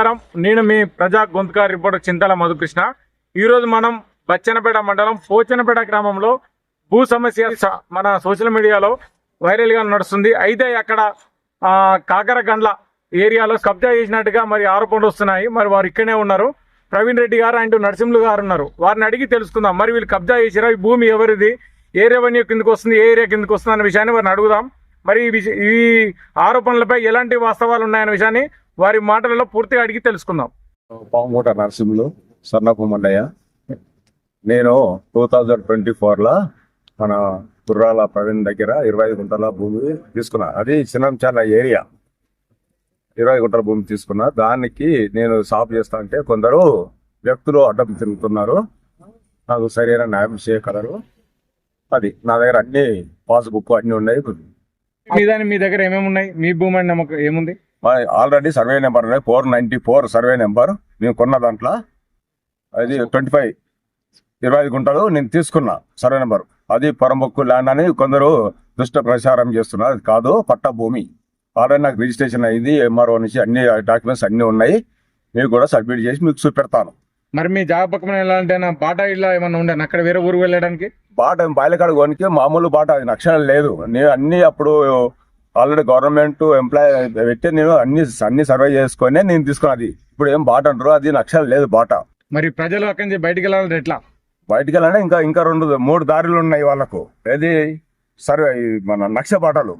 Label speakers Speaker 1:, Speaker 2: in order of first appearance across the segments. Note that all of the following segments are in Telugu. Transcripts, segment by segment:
Speaker 1: నమస్కారం. నేను మీ ప్రజా గొంతుక రిపోర్టర్ చింతల మధుకృష్ణ. ఈరోజు మనం బచ్చన్నపేట మండలం పోచనపేట గ్రామంలో భూ సమస్య మన సోషల్ మీడియాలో వైరల్గా నడుస్తుంది. అయితే అక్కడ కాకరగండ్ల ఏరియాలో కబ్జా చేసినట్టుగా మరి ఆరోపణలు వస్తున్నాయి. మరి వారు ఇక్కడనే ఉన్నారు. ప్రవీణ్ రెడ్డి గారు అండ్ నరసింహులు గారు ఉన్నారు. వారిని అడిగి తెలుసుకుందాం. మరి వీళ్ళు కబ్జా చేసిరా, ఈ భూమి ఎవరిది, ఏ రెవెన్యూ కిందకు వస్తుంది, ఏ ఏరియా కిందకు వస్తుంది అనే విషయాన్ని వారిని అడుగుదాం. మరి ఈ ఆరోపణలపై ఎలాంటి వాస్తవాలు ఉన్నాయనే విషయాన్ని వారి మాటలలో పూర్తిగా అడిగి తెలుసుకుందాం.
Speaker 2: పాముకోట నరసింహులు, సన్నపు మల్లయ్య. నేను 2024లో మన గుర్రాల ప్రవీణ్ దగ్గర 25 గుంటల భూమి తీసుకున్నా. అది చిన్నంచాల ఏరియా. 20 గుంటల భూమి తీసుకున్నా. దానికి నేను సాగు చేస్తా అంటే కొందరు వ్యక్తులు అడ్డం తిరుగుతున్నారు. నాకు సరైన న్యాయం చేయగలరు. అది నా దగ్గర అన్ని పాస్బుక్ అన్ని ఉన్నాయి.
Speaker 1: మీ దగ్గర ఏమేమి ఉన్నాయి? మీ భూమి అని నమ్మకం ఏముంది?
Speaker 2: ఆల్రెడీ సర్వే నెంబర్ ఉన్నాయి. 494 సర్వే నెంబర్ మేము కొన్న దాంట్లో. అది 25 గుంటలు నేను తీసుకున్నా సర్వే నెంబర్. అది పరంబొక్కు ల్యాండ్ అని కొందరు దుష్ట ప్రచారం చేస్తున్నారు. అది కాదు, పట్ట భూమి. ఆల్రెడీ నాకు రిజిస్ట్రేషన్ అయింది. ఎంఆర్ఓ నుంచి అన్ని డాక్యుమెంట్స్ అన్ని ఉన్నాయి. మీకు కూడా సబ్మిట్ చేసి మీకు చూపెడతాను.
Speaker 1: మరి మీ జాబ్ పక్కన ఎలాంటి బాటా ఇల్లా ఏమన్నా ఉండే అక్కడ వేరే ఊరు వెళ్ళడానికి?
Speaker 2: బాట బాయిలకాడ కొనికి మామూలు బాట, అది నక్షణం లేదు. నేను అన్ని అప్పుడు ఆల్రెడీ గవర్నమెంట్ ఎంప్లాయ్ పెట్టి నేను అన్ని సర్వే చేసుకొని నేను తీసుకున్నది. ఇప్పుడు ఏం బాట అంటారు, అది నక్షణం లేదు బాట.
Speaker 1: మరి ప్రజలు అక్కడి నుంచి బయటికి వెళ్ళాలంటే ఎట్లా?
Speaker 2: బయటికి వెళ్ళాలంటే ఇంకా 3 దారులు ఉన్నాయి వాళ్ళకు. ఏది సర్వే మన నక్ష బాటలు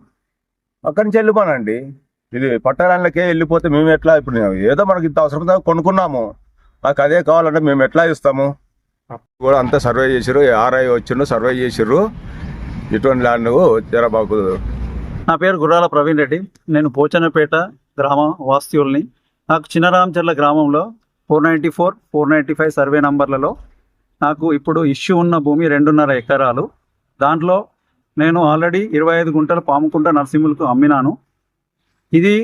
Speaker 2: అక్కడి నుంచి వెళ్ళిపోనండి. ఇది పట్టణాలకే వెళ్ళిపోతే మేము ఎట్లా? ఇప్పుడు ఏదో మనకి ఇంత అవసరం కొనుక్కున్నాము, నాకు అదే కావాలంటే మేము ఎట్లా ఇస్తాము? కూడా అంతా సర్వే చేసిర్రు. ఆర్ఐ వచ్చిండు, సర్వే చేసిర్రు. ఇటువంటి ల్యాండ్ జరబాకు.
Speaker 3: నా పేరు గుర్రాల ప్రవీణ్ రెడ్డి. నేను పోచనపేట గ్రామ వాస్తవ్యుల్ని. నాకు చిన్నరామచర్ల గ్రామంలో 494, 495 సర్వే నంబర్లలో నాకు ఇప్పుడు ఇష్యూ ఉన్న భూమి 2.5 ఎకరాలు. దాంట్లో నేను ఆల్రెడీ 25 గుంటలు పాముకుంట నరసింహులకు అమ్మినాను. ఇది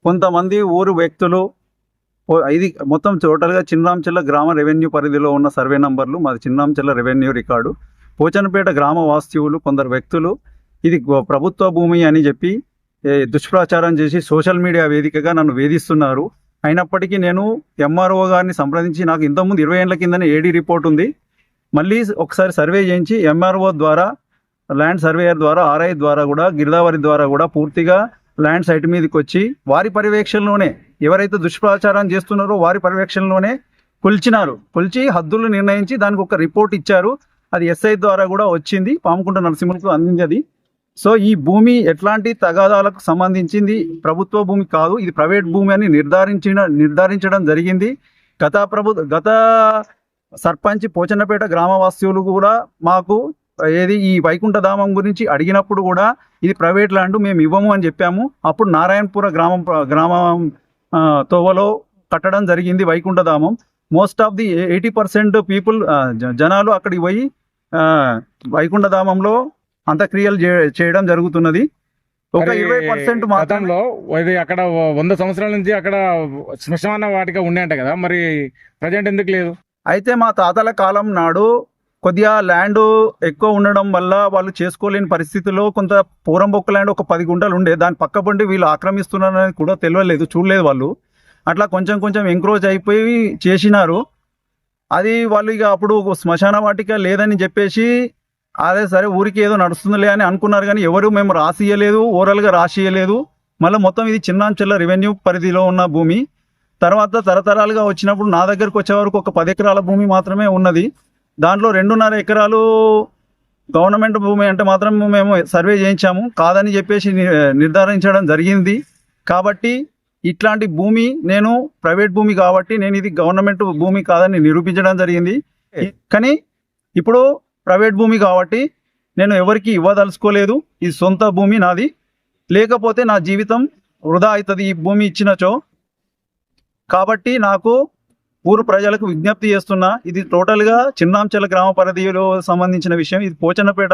Speaker 3: కొంతమంది ఊరు వ్యక్తులు, ఇది మొత్తం టోటల్గా చిన్నరామచర్ల గ్రామ రెవెన్యూ పరిధిలో ఉన్న సర్వే నంబర్లు. మాది చిన్నరామచర్ల రెవెన్యూ రికార్డు. పోచనపేట గ్రామ వాస్తవ్యులు కొందరు వ్యక్తులు ఇది ప్రభుత్వ భూమి అని చెప్పి దుష్ప్రచారం చేసి సోషల్ మీడియా వేదికగా నన్ను వేధిస్తున్నారు. అయినప్పటికీ నేను ఎంఆర్ఓ గారిని సంప్రదించి, నాకు ఇంతకుముందు 20 ఏళ్ల కిందనే ఏడీ రిపోర్ట్ ఉంది. మళ్ళీ ఒకసారి సర్వే చేయించి ఎంఆర్ఓ ద్వారా, ల్యాండ్ సర్వేయర్ ద్వారా, ఆర్ఐ ద్వారా కూడా, గిరిదావరి ద్వారా కూడా పూర్తిగా ల్యాండ్ సైట్ మీదకి వచ్చి వారి పర్యవేక్షణలోనే ఎవరైతే దుష్ప్రచారం చేస్తున్నారో వారి పర్యవేక్షణలోనే కొలిచి హద్దులు నిర్ణయించి దానికి ఒక రిపోర్ట్ ఇచ్చారు. అది ఎస్ఐ ద్వారా కూడా వచ్చింది, పాముకుంట నరసింహులకు అందించది. సో ఈ భూమి ఎట్లాంటి తగాదాలకు సంబంధించింది ప్రభుత్వ భూమి కాదు, ఇది ప్రైవేట్ భూమి అని నిర్ధారించడం జరిగింది. గత సర్పంచ్ పోచన్నపేట గ్రామవాసులు కూడా మాకు ఈ వైకుంఠధామం గురించి అడిగినప్పుడు కూడా ఇది ప్రైవేట్ ల్యాండ్, మేము ఇవ్వము అని చెప్పాము. అప్పుడు నారాయణపుర గ్రామం తోవలో కట్టడం జరిగింది వైకుంఠధామం. మోస్ట్ ఆఫ్ ది 80% పీపుల్ జనాలు అక్కడికి పోయి వైకుంఠధామంలో అంత్యక్రియలు చేయడం జరుగుతున్నది. ఒక 20%
Speaker 1: మాత్రంలో ఇది అక్కడ 100 సంవత్సరాల నుంచి అక్కడ శ్మశాన వాటిగా ఉండేంట కదా, మరి ప్రజెంట్ ఎందుకు లేదు?
Speaker 3: అయితే మా తాతల కాలం నాడు కొద్దిగా ల్యాండ్ ఎక్కువ ఉండడం వల్ల వాళ్ళు చేసుకోలేని పరిస్థితిలో కొంత పూరంబొక్క ల్యాండ్ ఒక 10 గుంటలు ఉండే, దాని పక్క పండి వీళ్ళు ఆక్రమిస్తున్నారని కూడా తెలియలేదు, చూడలేదు వాళ్ళు. అట్లా కొంచెం ఎంక్రోచ్ అయిపోయి చేసినారు. అది వాళ్ళు ఇక అప్పుడు శ్మశాన వాటిక లేదని చెప్పేసి అదే సరే ఊరికి ఏదో నడుస్తుందిలే అని అనుకున్నారు. కానీ ఎవరు మేము రాసియలేదు, ఓరల్గా రాసియలేదు. మళ్ళీ మొత్తం ఇది చిన్నాంచెల్ల రెవెన్యూ పరిధిలో ఉన్న భూమి. తర్వాత తరతరాలుగా వచ్చినప్పుడు నా దగ్గరకు వచ్చే వరకు ఒక 10 ఎకరాల భూమి మాత్రమే ఉన్నది. దాంట్లో 2.5 ఎకరాలు గవర్నమెంట్ భూమి అంటే మాత్రం మేము సర్వే చేయించాము, కాదని చెప్పేసి నిర్ధారించడం జరిగింది. కాబట్టి ఇట్లాంటి భూమి నేను ప్రైవేట్ భూమి కాబట్టి నేను ఇది గవర్నమెంట్ భూమి కాదని నిరూపించడం జరిగింది. కానీ ఇప్పుడు ప్రైవేట్ భూమి కాబట్టి నేను ఎవరికి ఇవ్వదలుచుకోలేదు. ఇది సొంత భూమి నాది, లేకపోతే నా జీవితం వృధా అవుతుంది ఈ భూమి ఇచ్చినచో. కాబట్టి నాకు ఊరు ప్రజలకు విజ్ఞప్తి చేస్తున్నా, ఇది టోటల్గా చిన్నాంచెల గ్రామ పరిధిలో సంబంధించిన విషయం, ఇది పోచన్నపేట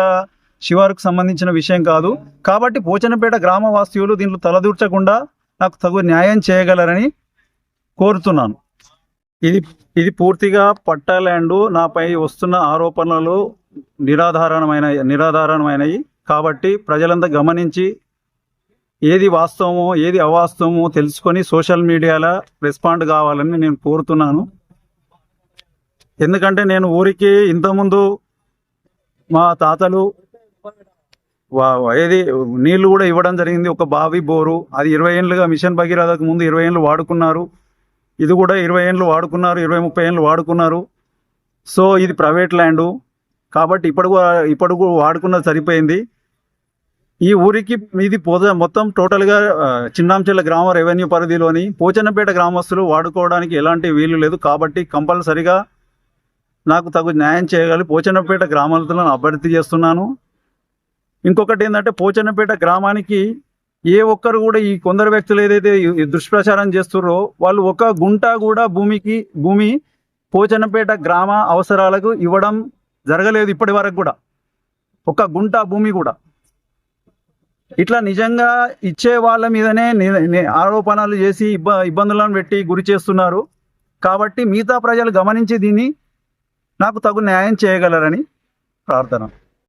Speaker 3: శివారుకు సంబంధించిన విషయం కాదు. కాబట్టి పోచన్నపేట గ్రామ వాస్తవ్యులు దీంట్లో తలదూర్చకుండా నాకు తగు న్యాయం చేయగలరని కోరుతున్నాను. ఇది పూర్తిగా పట్టా ల్యాండ్. నాపై వస్తున్న ఆరోపణలు నిరాధారణమైనవి. కాబట్టి ప్రజలంతా గమనించి ఏది వాస్తవమో ఏది అవాస్తవమో తెలుసుకొని సోషల్ మీడియాలో రెస్పాండ్ కావాలని నేను కోరుతున్నాను. ఎందుకంటే నేను ఊరికి ఇంతకుముందు మా తాతలు ఏది నీళ్లు కూడా ఇవ్వడం జరిగింది, ఒక బావి బోరు. అది 20 ఏళ్ళుగా మిషన్ భగీరథకు ముందు 20 ఏళ్ళు వాడుకున్నారు, ఇది కూడా 20 ఏళ్ళు వాడుకున్నారు, 20-30 ఏళ్ళు వాడుకున్నారు. సో ఇది ప్రైవేట్ ల్యాండు కాబట్టి ఇప్పుడు వాడుకున్నది సరిపోయింది. ఈ ఊరికి ఇది మొత్తం టోటల్గా చిన్నాంచెల్ల గ్రామ రెవెన్యూ పరిధిలోని పోచన్నపేట గ్రామస్తులు వాడుకోవడానికి ఎలాంటి వీలు లేదు. కాబట్టి కంపల్సరిగా నాకు తగు న్యాయం చేయగలి పోచన్నపేట గ్రామాలను అభ్యర్థి చేస్తున్నాను. ఇంకొకటి ఏంటంటే పోచన్నపేట గ్రామానికి ఏ ఒక్కరు కూడా ఈ కొందరు వ్యక్తులు ఏదైతే ఈ దుష్ప్రచారం చేస్తున్నారో వాళ్ళు ఒక గుంట కూడా భూమి పోచన్నపేట గ్రామ అవసరాలకు ఇవ్వడం జరగలేదు ఇప్పటి వరకు కూడా, ఒక గుంట భూమి కూడా. ఇట్లా నిజంగా ఇచ్చే వాళ్ళ మీదనే ఆరోపణలు చేసి ఇబ్బందులను పెట్టి గురి చేస్తున్నారు. కాబట్టి మిగతా ప్రజలు గమనించి దీన్ని నాకు తగు న్యాయం చేయగలరని ప్రార్థన.